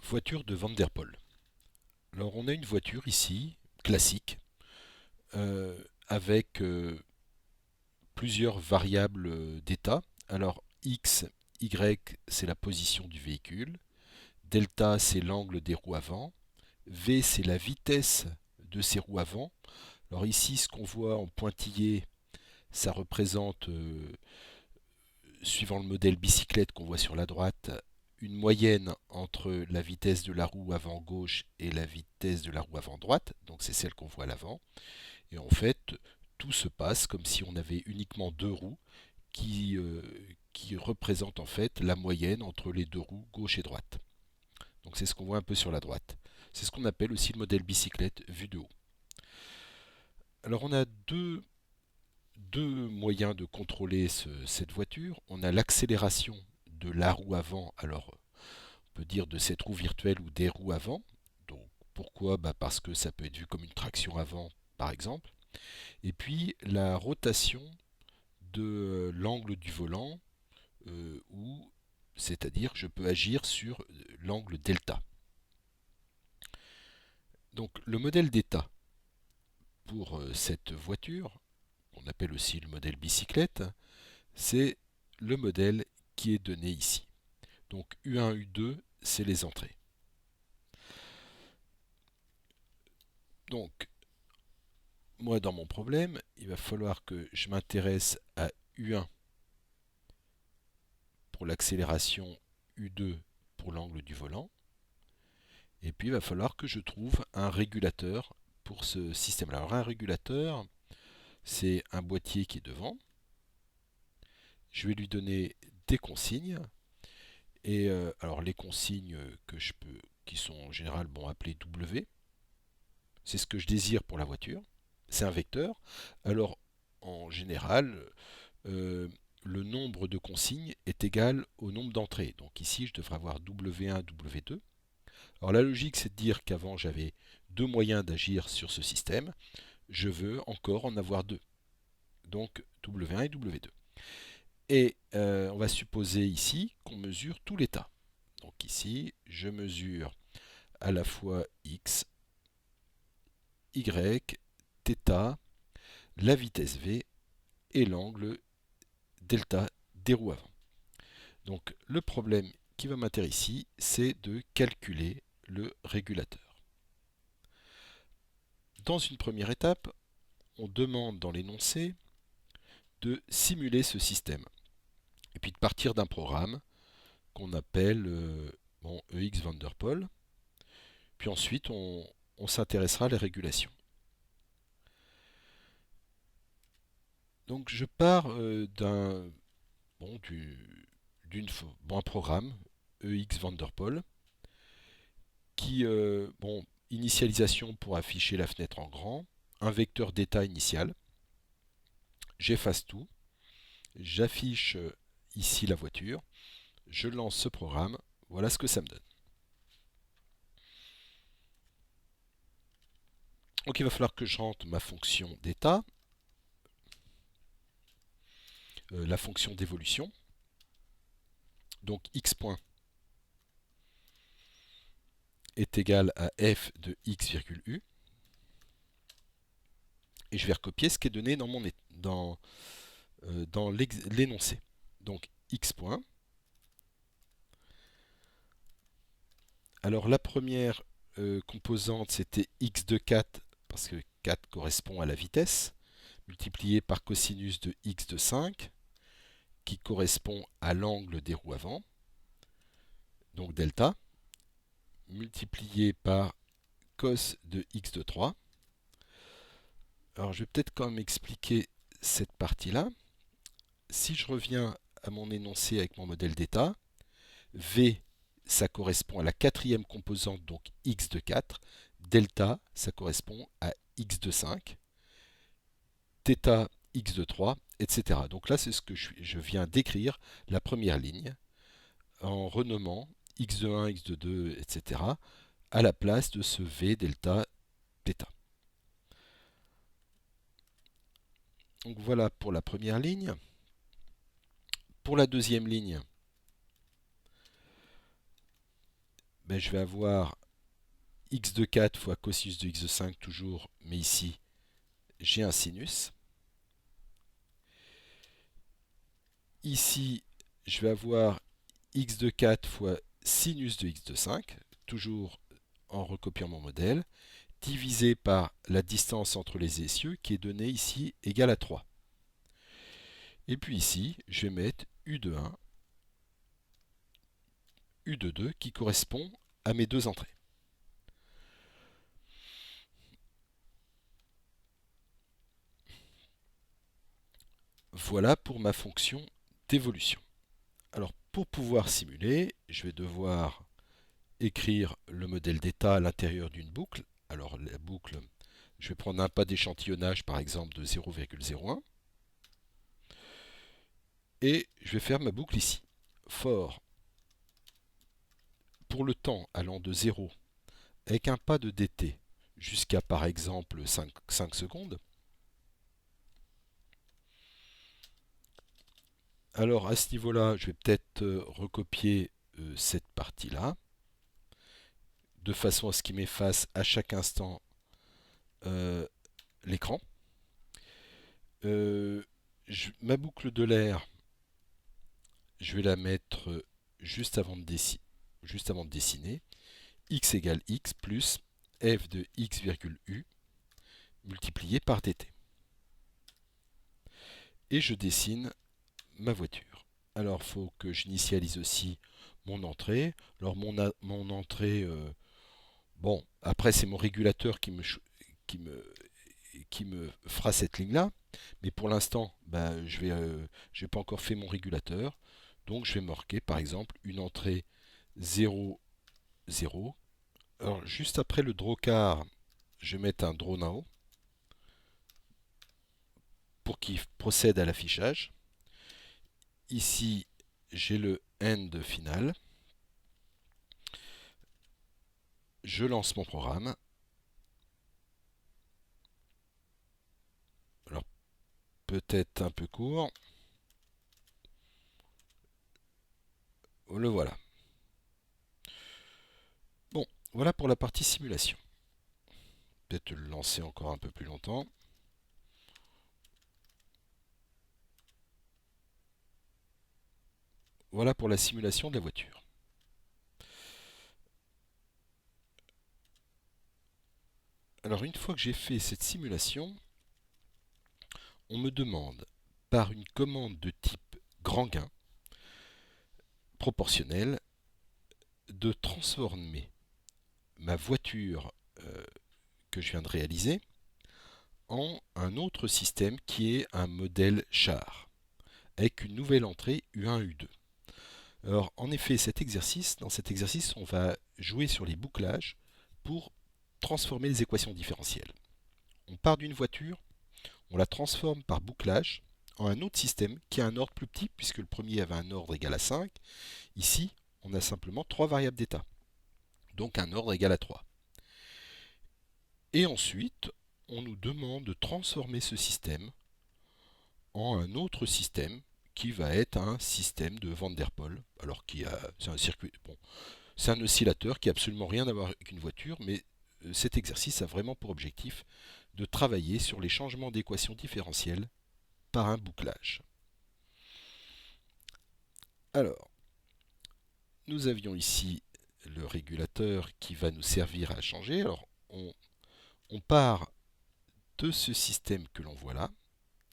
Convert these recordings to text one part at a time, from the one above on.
Voiture de Van der Pol. Alors on a une voiture ici, classique, euh, avec plusieurs variables d'état. Alors X, Y c'est la position du véhicule, delta c'est l'angle des roues avant, V c'est la vitesse de ces roues avant. Alors ici ce qu'on voit en pointillé, ça représente, suivant le modèle bicyclette qu'on voit sur la droite, une moyenne entre la vitesse de la roue avant gauche et la vitesse de la roue avant droite, donc c'est celle qu'on voit à l'avant. Et en fait, tout se passe comme si on avait uniquement deux roues qui représentent en fait la moyenne entre les deux roues gauche et droite. Donc c'est ce qu'on voit un peu sur la droite. C'est ce qu'on appelle aussi le modèle bicyclette vu de haut. Alors on a deux moyens de contrôler cette voiture. On a l'accélération de la roue avant, alors on peut dire de cette roue virtuelle ou des roues avant. Donc pourquoi? Parce que ça peut être vu comme une traction avant par exemple. Et puis la rotation de l'angle du volant, où c'est-à-dire que je peux agir sur l'angle delta. Donc le modèle d'état pour cette voiture, qu'on appelle aussi le modèle bicyclette, c'est le modèle qui est donné ici. Donc U1, U2, c'est les entrées. Donc moi dans mon problème, il va falloir que je m'intéresse à U1 pour l'accélération, U2 pour l'angle du volant. Et puis il va falloir que je trouve un régulateur pour ce système. Alors un régulateur, c'est un boîtier qui est devant. Je vais lui donner des consignes. Et alors les consignes que je peux, qui sont en général appelées W, c'est ce que je désire pour la voiture. C'est un vecteur. Alors en général, euh, le nombre de consignes est égal au nombre d'entrées. Donc ici, je devrais avoir W1, W2. Alors la logique, c'est de dire qu'avant, j'avais deux moyens d'agir sur ce système. Je veux encore en avoir deux. Donc W1 et W2. Et on va supposer ici qu'on mesure tout l'état. Donc ici, je mesure à la fois X, Y, θ, la vitesse V et l'angle delta des roues avant. Donc le problème qui va m'intéresser ici, c'est de calculer le régulateur. Dans une première étape, on demande dans l'énoncé de simuler ce système et puis de partir d'un programme qu'on appelle EX van der Pol. Puis ensuite, on s'intéressera à la régulation. Donc je pars bon, d'un programme EX van der Pol qui, initialisation pour afficher la fenêtre en grand, un vecteur d'état initial. J'efface tout, j'affiche ici la voiture, je lance ce programme, voilà ce que ça me donne. Donc il va falloir que je rentre ma fonction d'état, la fonction d'évolution. Donc x point est égal à f de x virgule u. Et je vais recopier ce qui est donné dans l'énoncé. Donc x point. Alors la première composante c'était x de 4 parce que 4 correspond à la vitesse, multiplié par cosinus de x de 5 qui correspond à l'angle des roues avant, donc delta, multiplié par cos de x de 3. Alors je vais peut-être quand même expliquer cette partie-là. Si je reviens à mon énoncé avec mon modèle d'état, V, ça correspond à la quatrième composante, donc x de 4. Delta, ça correspond à x de 5. Θ, x de 3, etc. Donc là, c'est ce que je viens d'écrire, la première ligne, en renommant x de 1, x de 2, etc. à la place de ce V, delta, θ. Donc voilà pour la première ligne. Pour la deuxième ligne, ben, je vais avoir x de 4 fois cosinus de x de 5 toujours, mais ici j'ai un sinus. Ici, je vais avoir x de 4 fois sinus de x de 5, toujours en recopiant mon modèle, divisé par la distance entre les essieux qui est donnée ici égale à 3. Et puis ici, je vais mettre u de 1, u de 2 qui correspond à mes deux entrées. Voilà pour ma fonction d'évolution. Alors pour pouvoir simuler, je vais devoir écrire le modèle d'état à l'intérieur d'une boucle. Alors la boucle, je vais prendre un pas d'échantillonnage par exemple de 0,01 et je vais faire ma boucle ici. For pour le temps allant de 0 avec un pas de dt jusqu'à par exemple 5 secondes. Alors à ce niveau-là, je vais peut-être recopier cette partie-là, de façon à ce qu'il m'efface à chaque instant l'écran. Ma boucle de l'air, je vais la mettre juste avant de dessiner. X égale x plus f de x virgule u multiplié par dt. Et je dessine ma voiture. Alors il faut que j'initialise aussi mon entrée. Alors mon entrée, bon, après c'est mon régulateur qui me, qui me fera cette ligne-là. Mais pour l'instant, ben, je n'ai pas encore fait mon régulateur. Donc je vais marquer par exemple une entrée 0, 0. Alors juste après le drawcar, je vais mettre un drawNow pour qu'il procède à l'affichage. Ici, j'ai le end final. Je lance mon programme. Alors peut-être un peu court. Le voilà. Bon, voilà pour la partie simulation. Peut-être le lancer encore un peu plus longtemps. Voilà pour la simulation de la voiture. Alors une fois que j'ai fait cette simulation, on me demande par une commande de type grand gain proportionnel de transformer ma voiture que je viens de réaliser en un autre système qui est un modèle char avec une nouvelle entrée U1, U2. Alors en effet, dans cet exercice, on va jouer sur les bouclages pour transformer les équations différentielles. On part d'une voiture, on la transforme par bouclage en un autre système qui a un ordre plus petit, puisque le premier avait un ordre égal à 5. Ici, on a simplement 3 variables d'état, donc un ordre égal à 3. Et ensuite, on nous demande de transformer ce système en un autre système qui va être un système de Van der Pol. Alors c'est un circuit, bon, c'est un oscillateur qui n'a absolument rien à voir avec une voiture, mais cet exercice a vraiment pour objectif de travailler sur les changements d'équations différentielles par un bouclage. Alors, nous avions ici le régulateur qui va nous servir à changer. Alors, on part de ce système que l'on voit là,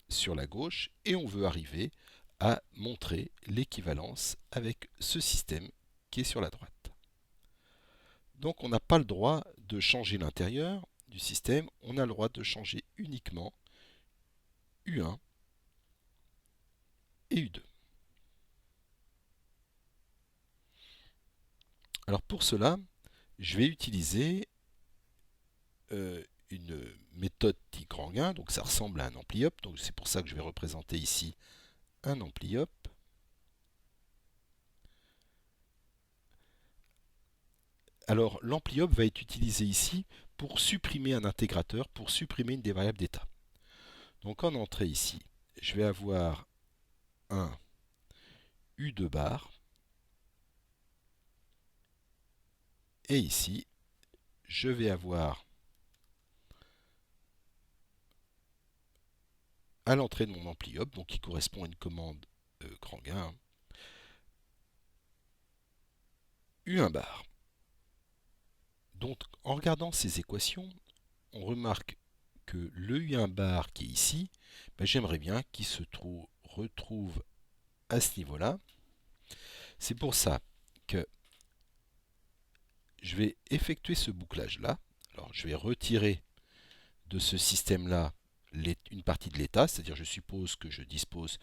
sur la gauche, et on veut arriver à montrer l'équivalence avec ce système qui est sur la droite. Donc on n'a pas le droit de changer l'intérieur du système, on a le droit de changer uniquement U1 et U2. Alors pour cela, je vais utiliser une méthode dit grand gain, donc ça ressemble à un ampli-up, donc c'est pour ça que je vais représenter ici un ampli-up. Alors l'ampli-up va être utilisé ici pour supprimer un intégrateur, pour supprimer une des variables d'état. Donc en entrée ici, je vais avoir un U2 bar Et ici, je vais avoir à l'entrée de mon ampli up, donc qui correspond à une commande grand gain, hein, U1 bar. Donc en regardant ces équations, on remarque que le U1 bar qui est ici, ben, j'aimerais bien qu'il se retrouve à ce niveau-là. C'est pour ça que je vais effectuer ce bouclage-là. Alors je vais retirer de ce système-là une partie de l'état, c'est-à-dire je suppose que je dispose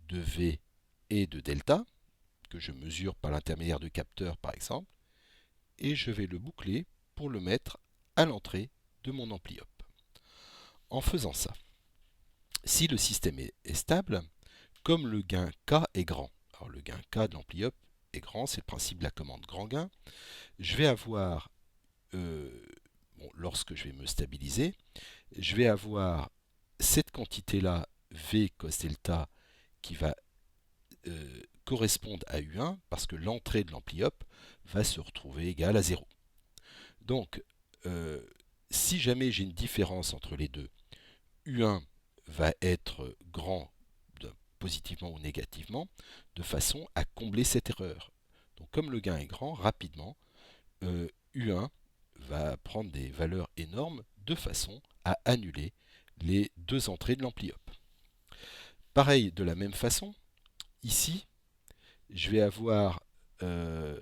de V et de delta, que je mesure par l'intermédiaire de capteurs par exemple, et je vais le boucler pour le mettre à l'entrée de mon ampli up. En faisant ça, si le système est stable, comme le gain K est grand, alors le gain K de l'ampli up est grand, c'est le principe de la commande grand gain, je vais avoir, lorsque je vais me stabiliser, je vais avoir cette quantité-là, V cos delta, qui va correspondre à U1, parce que l'entrée de l'ampli up va se retrouver égale à 0. Donc, si jamais j'ai une différence entre les deux, U1 va être grand positivement ou négativement, de façon à combler cette erreur. Donc comme le gain est grand, rapidement, U1 va prendre des valeurs énormes de façon à annuler les deux entrées de l'ampli up. Pareil, de la même façon, ici, je vais avoir, alors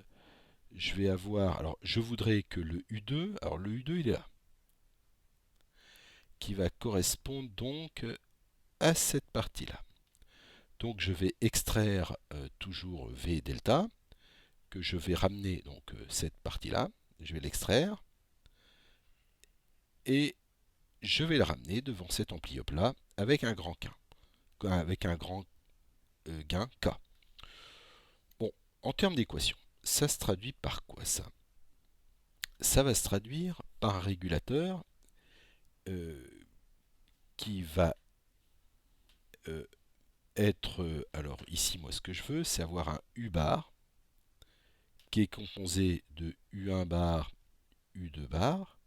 je voudrais que le U2, alors le U2 il est là, qui va correspondre donc à cette partie-là. Donc je vais extraire toujours V delta, que je vais ramener donc cette partie-là, je vais l'extraire, et je vais le ramener devant cet ampli up là avec un grand gain, avec un grand gain K. Bon, en termes d'équation, ça se traduit par quoi ça? Ça va se traduire par un régulateur qui va être, alors ici moi ce que je veux c'est avoir un U bar qui est composé de U1 bar, U2 bar,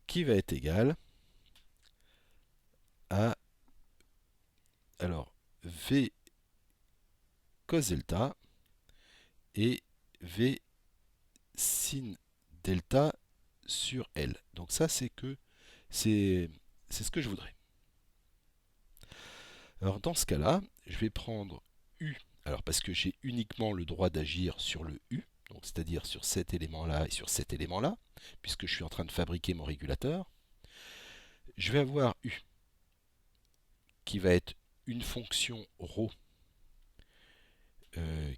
qui va être égal à, alors, V cos delta et V sin delta sur L. Donc ça c'est ce que je voudrais. Alors dans ce cas-là, je vais prendre U, alors parce que j'ai uniquement le droit d'agir sur le U, donc c'est-à-dire sur cet élément-là et sur cet élément-là, puisque je suis en train de fabriquer mon régulateur. Je vais avoir U qui va être une fonction ρ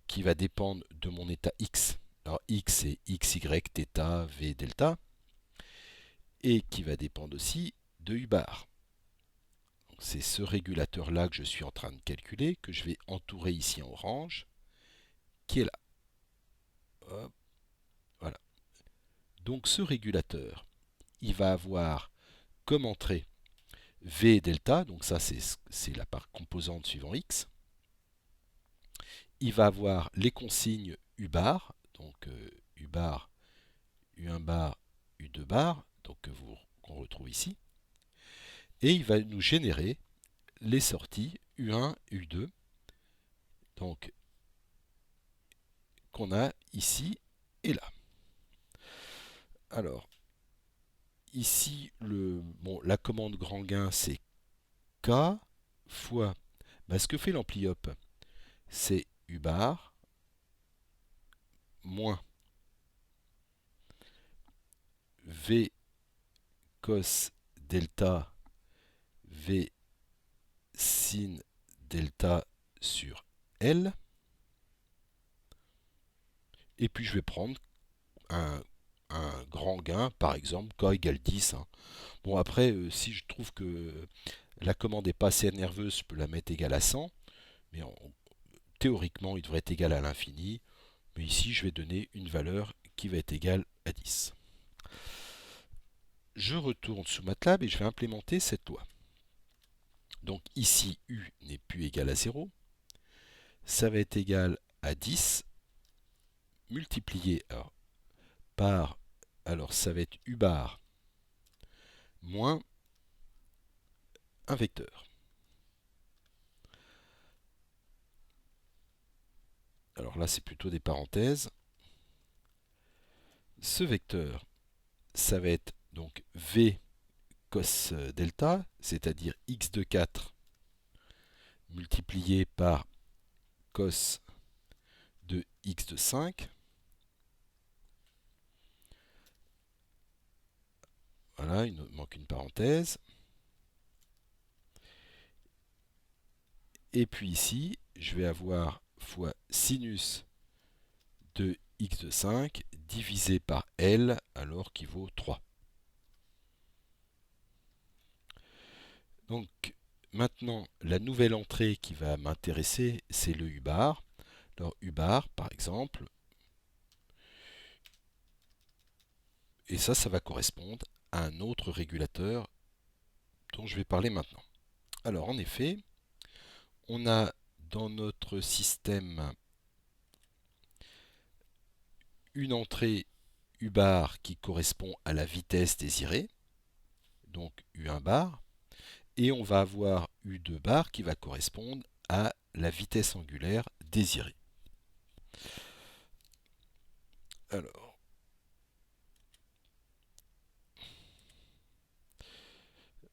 qui va dépendre de mon état x. Alors x c'est x, y, θ, v, delta, et qui va dépendre aussi de U bar. C'est ce régulateur-là que je suis en train de calculer, que je vais entourer ici en orange, qui est là. Hop, voilà. Donc ce régulateur, il va avoir comme entrée V delta, donc ça c'est la part composante suivant x. Il va avoir les consignes U bar, donc U bar, U1 bar, U2 bar, donc qu'on retrouve ici. Et il va nous générer les sorties U1, U2, donc qu'on a ici et là. Alors, ici, la commande grand gain, c'est K fois, ce que fait l'ampli up, c'est U bar moins V cos delta V sin delta sur L. Et puis je vais prendre un grand gain, par exemple, K égale 10. Hein. Bon, après, si je trouve que la commande n'est pas assez nerveuse, je peux la mettre égale à 100. Mais théoriquement, il devrait être égal à l'infini. Mais ici, je vais donner une valeur qui va être égale à 10. Je retourne sous MATLAB et je vais implémenter cette loi. Donc ici, U n'est plus égal à 0. Ça va être égal à à 10 multiplié par, alors ça va être u bar moins un vecteur. Alors là, c'est plutôt des parenthèses. Ce vecteur, ça va être donc v cos delta, c'est-à-dire x de 4 multiplié par cos de x de 5. Voilà, il nous manque une parenthèse. Et puis ici, je vais avoir fois sinus de x de 5 divisé par L, alors qui vaut 3. Donc maintenant, la nouvelle entrée qui va m'intéresser, c'est le U bar. Alors U bar, par exemple, et ça va correspondre à un autre régulateur dont je vais parler maintenant. Alors en effet, on a dans notre système une entrée U bar qui correspond à la vitesse désirée, donc U1 bar, et on va avoir U2 bar qui va correspondre à la vitesse angulaire désirée. Alors,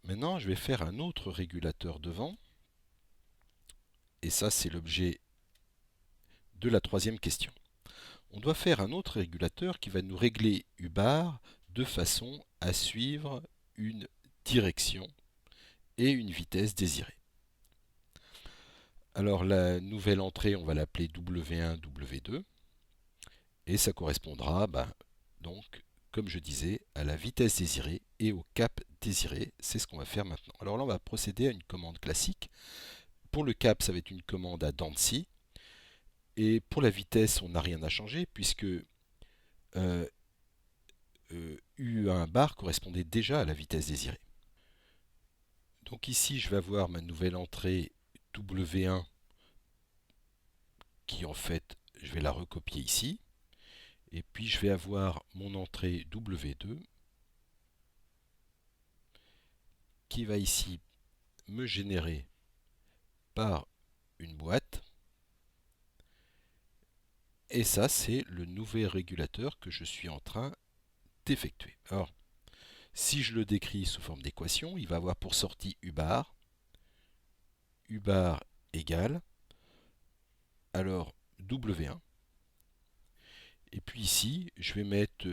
maintenant je vais faire un autre régulateur devant, et ça c'est l'objet de la troisième question. On doit faire un autre régulateur qui va nous régler U bar de façon à suivre une direction et une vitesse désirée. Alors la nouvelle entrée, on va l'appeler W1, W2, et ça correspondra, donc, comme je disais, à la vitesse désirée et au cap désiré. C'est ce qu'on va faire maintenant. Alors là, on va procéder à une commande classique. Pour le cap, ça va être une commande à dents de scie. Et pour la vitesse, on n'a rien à changer puisque U1 bar correspondait déjà à la vitesse désirée. Donc ici, je vais avoir ma nouvelle entrée W1 qui en fait, je vais la recopier ici. Et puis je vais avoir mon entrée W2 qui va ici me générer par une boîte. Et ça, c'est le nouvel régulateur que je suis en train d'effectuer. Alors, si je le décris sous forme d'équation, il va avoir pour sortie U bar égale, alors W1. Et puis ici, je vais mettre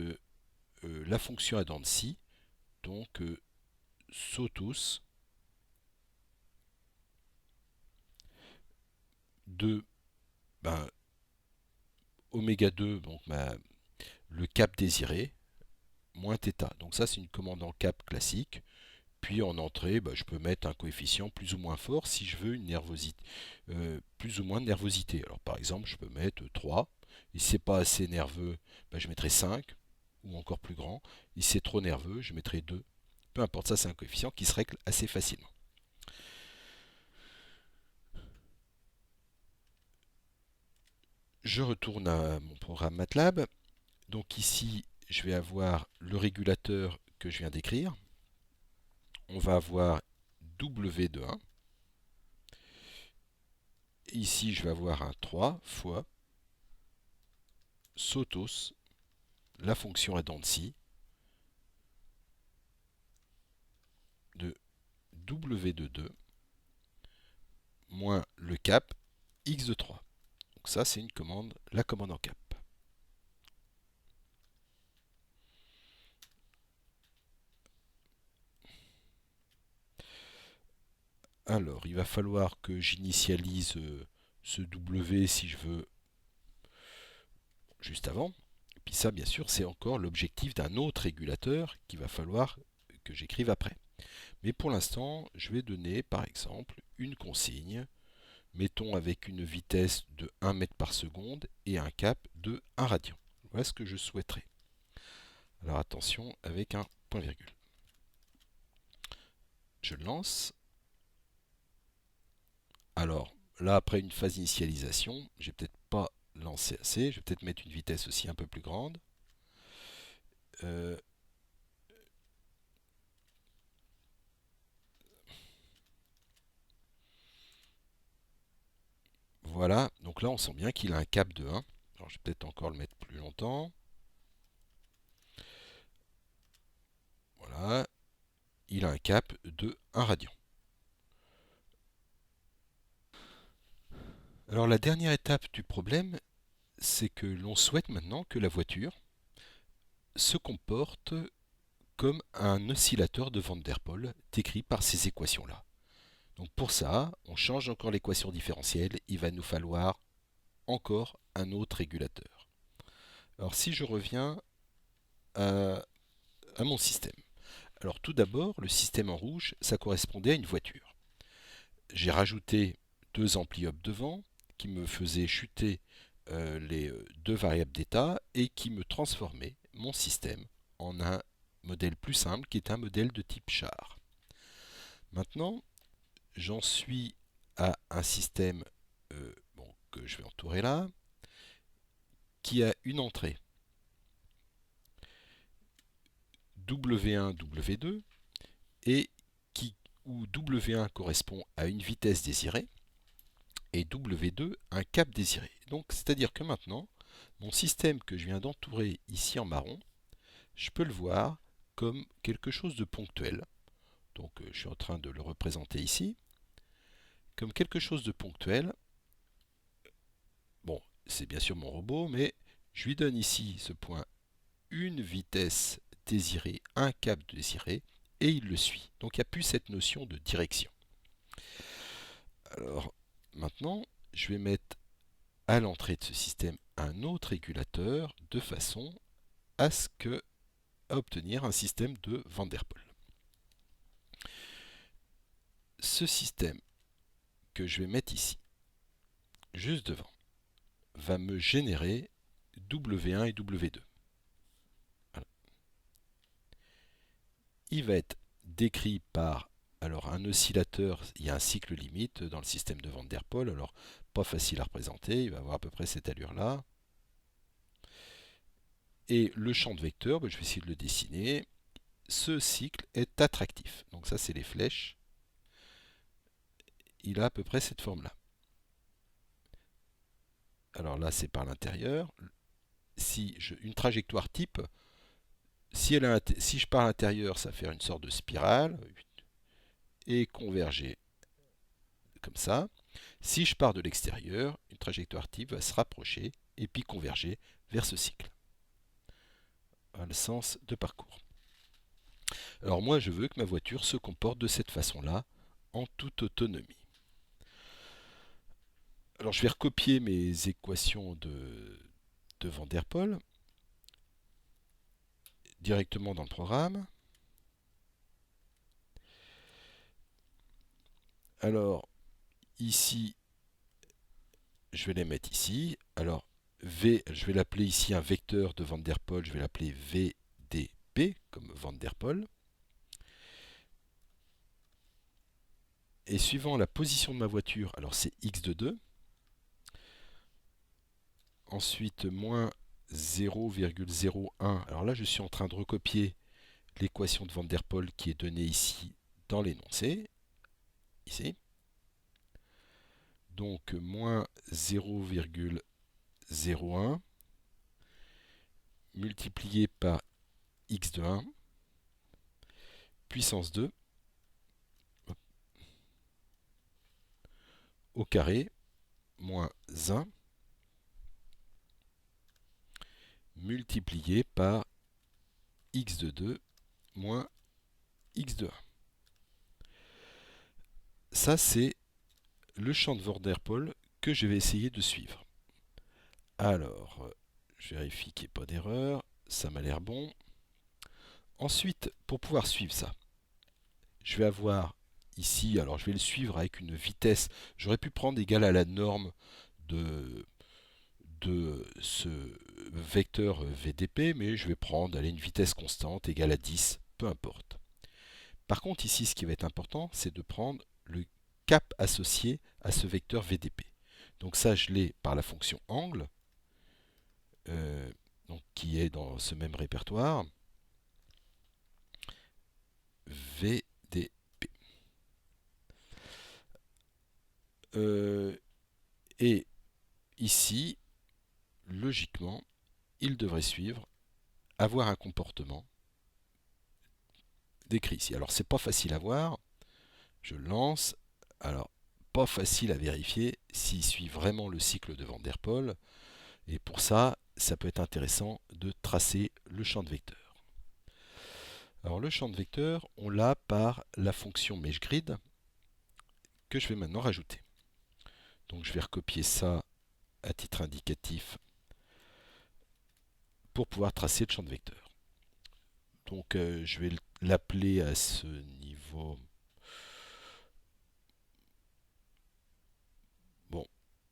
la fonction à dents de scie, donc sotus de oméga 2, donc le cap désiré, moins θ. Donc ça, c'est une commande en cap classique. Puis en entrée, je peux mettre un coefficient plus ou moins fort si je veux une nervosité, plus ou moins de nervosité. Alors par exemple, je peux mettre 3. Et si c'est pas assez nerveux, je mettrai 5 ou encore plus grand. Et si c'est trop nerveux, je mettrai 2. Peu importe, ça c'est un coefficient qui se règle assez facilement. Je retourne à mon programme MATLAB. Donc ici, je vais avoir le régulateur que je viens d'écrire. On va avoir W de 1. Ici, je vais avoir un 3 fois sotus, la fonction à dents de scie, de W de 2 moins le cap x de 3. Donc ça, c'est la commande en cap. Alors, il va falloir que j'initialise ce W si je veux juste avant. Et puis ça, bien sûr, c'est encore l'objectif d'un autre régulateur qu'il va falloir que j'écrive après. Mais pour l'instant, je vais donner, par exemple, une consigne, mettons avec une vitesse de 1 mètre par seconde et un cap de 1 radian. Voilà ce que je souhaiterais. Alors attention, avec un point-virgule. Je lance. Alors, là, après une phase d'initialisation, j'ai peut-être pas pense que c'est assez. Je vais peut-être mettre une vitesse aussi un peu plus grande. Euh, voilà, donc là on sent bien qu'il a un cap de 1. Alors je vais peut-être encore le mettre plus longtemps. Voilà, il a un cap de 1 radian. Alors la dernière étape du problème, c'est que l'on souhaite maintenant que la voiture se comporte comme un oscillateur de Van der Pol décrit par ces équations-là. Donc pour ça, on change encore l'équation différentielle, il va nous falloir encore un autre régulateur. Alors si je reviens à mon système. Alors tout d'abord, le système en rouge, ça correspondait à une voiture. J'ai rajouté deux amplis up devant qui me faisaient chuter les deux variables d'état et qui me transformaient mon système en un modèle plus simple qui est un modèle de type char. Maintenant, j'en suis à un système que je vais entourer là, qui a une entrée W1, W2, et où W1 correspond à une vitesse désirée, et W2 un cap désiré. Donc c'est-à-dire que maintenant, mon système que je viens d'entourer ici en marron, je peux le voir comme quelque chose de ponctuel. Donc je suis en train de le représenter ici. Comme quelque chose de ponctuel. Bon, c'est bien sûr mon robot, mais je lui donne ici ce point une vitesse désirée, un cap désiré, et il le suit. Donc il n'y a plus cette notion de direction. Alors maintenant, je vais mettre à l'entrée de ce système un autre régulateur de façon à obtenir un système de Van der Pol. Ce système que je vais mettre ici, juste devant, va me générer W1 et W2. Voilà. Il va être décrit par un oscillateur, il y a un cycle limite dans le système de Van der Pol, alors pas facile à représenter, il va avoir à peu près cette allure-là. Et le champ de vecteur, je vais essayer de le dessiner. Ce cycle est attractif. Donc ça, c'est les flèches. Il a à peu près cette forme-là. Alors là, c'est par l'intérieur. Une trajectoire type, si je pars à l'intérieur, ça va faire une sorte de spirale et converger comme ça. Si je pars de l'extérieur, une trajectoire type va se rapprocher et puis converger vers ce cycle. Voilà le sens de parcours. Alors moi, je veux que ma voiture se comporte de cette façon-là, en toute autonomie. Alors je vais recopier mes équations de Van der Pol directement dans le programme. Alors ici, je vais les mettre ici. Alors V, je vais l'appeler ici un vecteur de Van der Pol, je vais l'appeler VDP, comme Van der Pol. Et suivant la position de ma voiture, alors c'est x de 2. Ensuite, moins 0,01. Alors là, je suis en train de recopier l'équation de Van der Pol qui est donnée ici dans l'énoncé. Ici. Donc, moins 0,01 multiplié par x de 1 puissance 2 au carré moins 1 multiplié par x de 2 moins x de 1. Ça, c'est le champ de Van der Pol que je vais essayer de suivre. Alors, je vérifie qu'il n'y ait pas d'erreur. Ça m'a l'air bon. Ensuite, pour pouvoir suivre ça, je vais avoir ici, alors je vais le suivre avec une vitesse. J'aurais pu prendre égale à la norme de ce vecteur VDP, mais je vais prendre une vitesse constante égale à 10, peu importe. Par contre, ici, ce qui va être important, c'est de prendre le cap associé à ce vecteur VDP. Donc ça, je l'ai par la fonction angle. euh, donc, qui est dans ce même répertoire, VDP. Et ici, logiquement, il devrait suivre, avoir un comportement décrit ici. Alors, c'est pas facile à voir. Je lance. Alors, pas facile à vérifier s'il suit vraiment le cycle de Van der Pol. Et pour ça, ça peut être intéressant de tracer le champ de vecteur. Alors, le champ de vecteur, on l'a par la fonction MeshGrid que je vais maintenant rajouter. Donc, je vais recopier ça à titre indicatif pour pouvoir tracer le champ de vecteur. Donc, je vais l'appeler à ce niveau. Bon,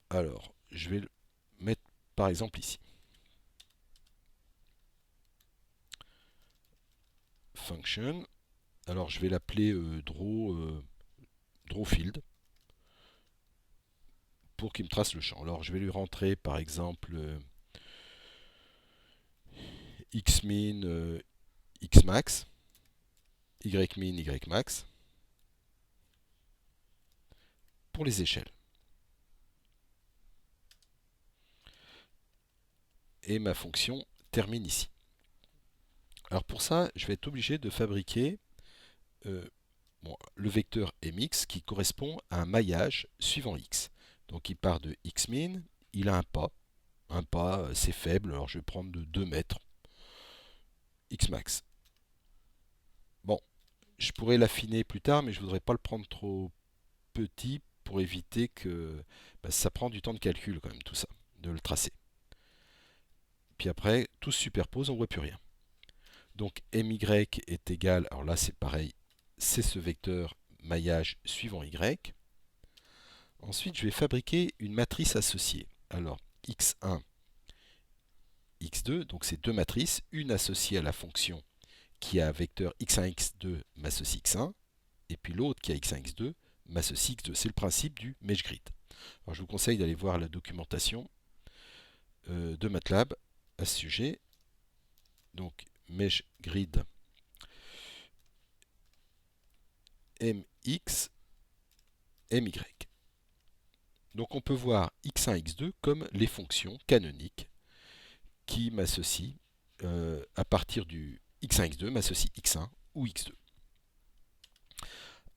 alors, je vais le mettre par exemple ici. Function. Alors, je vais l'appeler drawField pour qu'il me trace le champ. Alors, je vais lui rentrer par exemple xmin, xmax, ymin, ymax pour les échelles. Et ma fonction termine ici. Alors pour ça, je vais être obligé de fabriquer le vecteur mx qui correspond à un maillage suivant x. Donc il part de xmin, il a un pas. Un pas, c'est faible, alors je vais prendre de 2 mètres. Xmax. Bon, je pourrais l'affiner plus tard, mais je ne voudrais pas le prendre trop petit pour éviter que ça prend du temps de calcul quand même tout ça, de le tracer. Puis après, tout se superpose, on ne voit plus rien. Donc my est égal, alors là c'est pareil, c'est ce vecteur maillage suivant y. Ensuite, je vais fabriquer une matrice associée. Alors x1, x2, donc c'est deux matrices, une associée à la fonction qui a vecteur x1, x2 m'associe x1, et puis l'autre qui a x1, x2 m'associe x2. C'est le principe du MeshGrid. Alors je vous conseille d'aller voir la documentation de MATLAB à ce sujet. Donc MeshGrid mx, my. Donc on peut voir x1, x2 comme les fonctions canoniques qui m'associent à partir du x1, x2 m'associe x1 ou x2.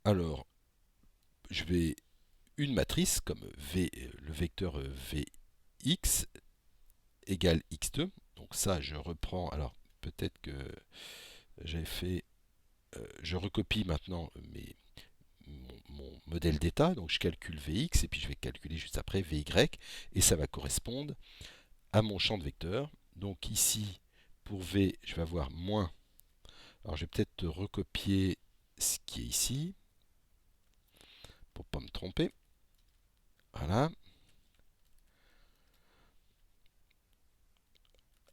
Alors, je vais une matrice comme v, le vecteur vx égale x2. Donc ça, je reprends. Alors, peut-être que j'ai fait. Je recopie maintenant mon modèle d'état. Donc, je calcule vx et puis je vais calculer juste après vy. Et ça va correspondre à mon champ de vecteurs. Donc, ici, pour v, je vais avoir moins. Alors, je vais peut-être recopier ce qui est ici pour ne pas me tromper. Voilà.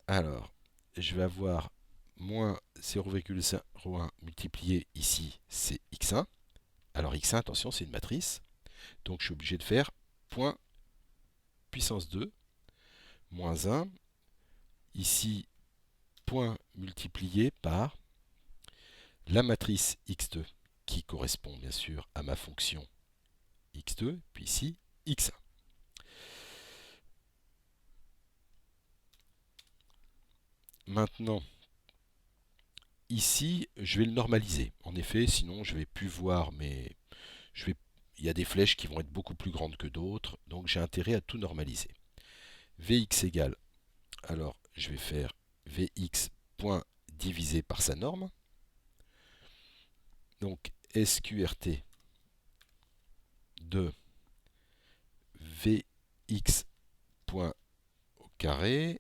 Alors, je vais avoir moins 0,01 multiplié ici, c'est x1. Alors x1, attention, c'est une matrice. Donc je suis obligé de faire point puissance 2 moins 1. Ici, point multiplié par la matrice x2 qui correspond bien sûr à ma fonction x2, puis ici x1. Maintenant, ici, je vais le normaliser. En effet, sinon je ne vais plus voir il y a des flèches qui vont être beaucoup plus grandes que d'autres, donc j'ai intérêt à tout normaliser. Vx égale, alors je vais faire Vx point divisé par sa norme. Donc SQRT de Vx point au carré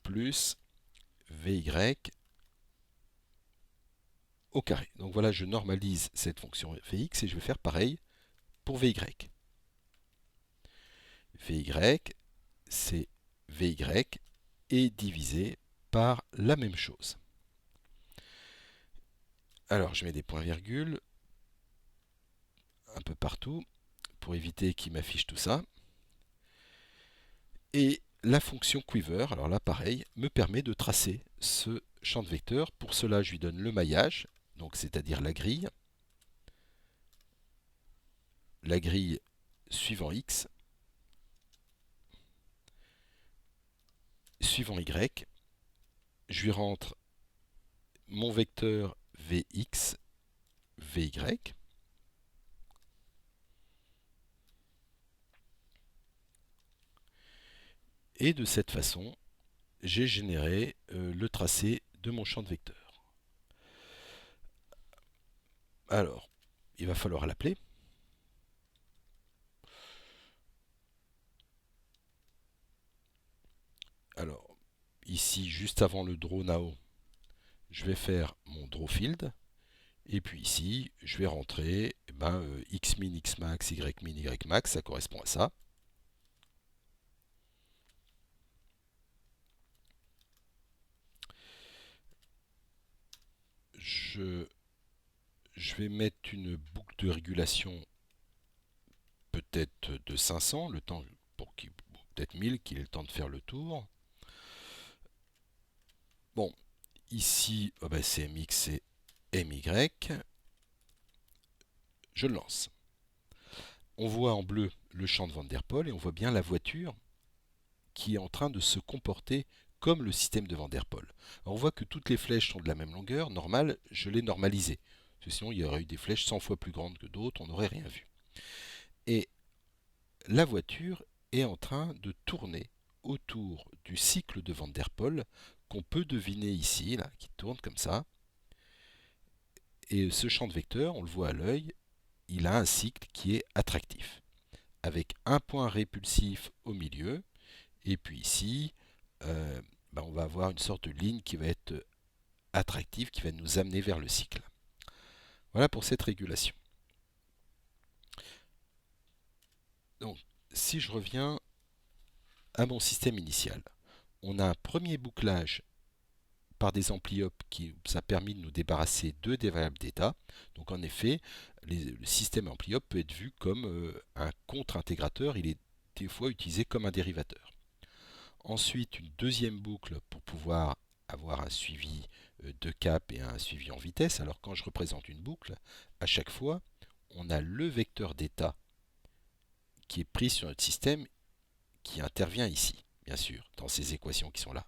plus Vy au carré. Donc voilà, je normalise cette fonction Vx et je vais faire pareil pour Vy. Vy, c'est Vy et divisé par la même chose. Alors je mets des points-virgules un peu partout. pour éviter qu'il m'affiche tout ça. Et la fonction quiver, alors là pareil, me permet de tracer ce champ de vecteur. Pour cela, je lui donne le maillage, donc c'est-à-dire la grille suivant x, suivant y. Je lui rentre mon vecteur vx, vy. Et de cette façon, j'ai généré le tracé de mon champ de vecteur. Alors, il va falloir l'appeler. Alors, ici, juste avant le draw now, je vais faire mon draw field. Et puis ici, je vais rentrer x min, x max, y min, y max, ça correspond à ça. Je vais mettre une boucle de régulation peut-être de 500, le temps pour qu'il, peut-être 1000, qu'il ait le temps de faire le tour. Bon, ici, c'est mx et my. Je le lance. On voit en bleu le champ de Van der Pol et on voit bien la voiture qui est en train de se comporter comme le système de Van der Pol. Alors on voit que toutes les flèches sont de la même longueur. Normal, je l'ai normalisé. Parce que sinon, il y aurait eu des flèches 100 fois plus grandes que d'autres, on n'aurait rien vu. Et la voiture est en train de tourner autour du cycle de Van der Pol qu'on peut deviner ici, là, qui tourne comme ça. Et ce champ de vecteur, on le voit à l'œil, il a un cycle qui est attractif, avec un point répulsif au milieu, et puis ici, on va avoir une sorte de ligne qui va être attractive, qui va nous amener vers le cycle. Voilà pour cette régulation. Donc, si je reviens à mon système initial, on a un premier bouclage par des ampli-op qui ça a permis de nous débarrasser des variables d'état. Donc en effet, le système ampli-op peut être vu comme un contre-intégrateur, il est des fois utilisé comme un dérivateur. Ensuite, une deuxième boucle pour pouvoir avoir un suivi de cap et un suivi en vitesse. Alors quand je représente une boucle, à chaque fois, on a le vecteur d'état qui est pris sur notre système qui intervient ici, bien sûr, dans ces équations qui sont là.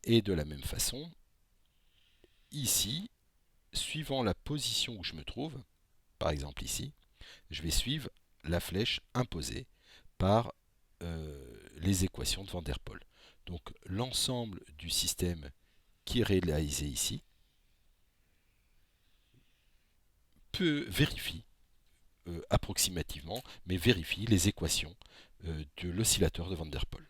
Et de la même façon, ici, suivant la position où je me trouve, par exemple ici, je vais suivre la flèche imposée par les équations de Van der Pol. Donc l'ensemble du système qui est réalisé ici vérifie approximativement, mais vérifie les équations de l'oscillateur de Van der Pol.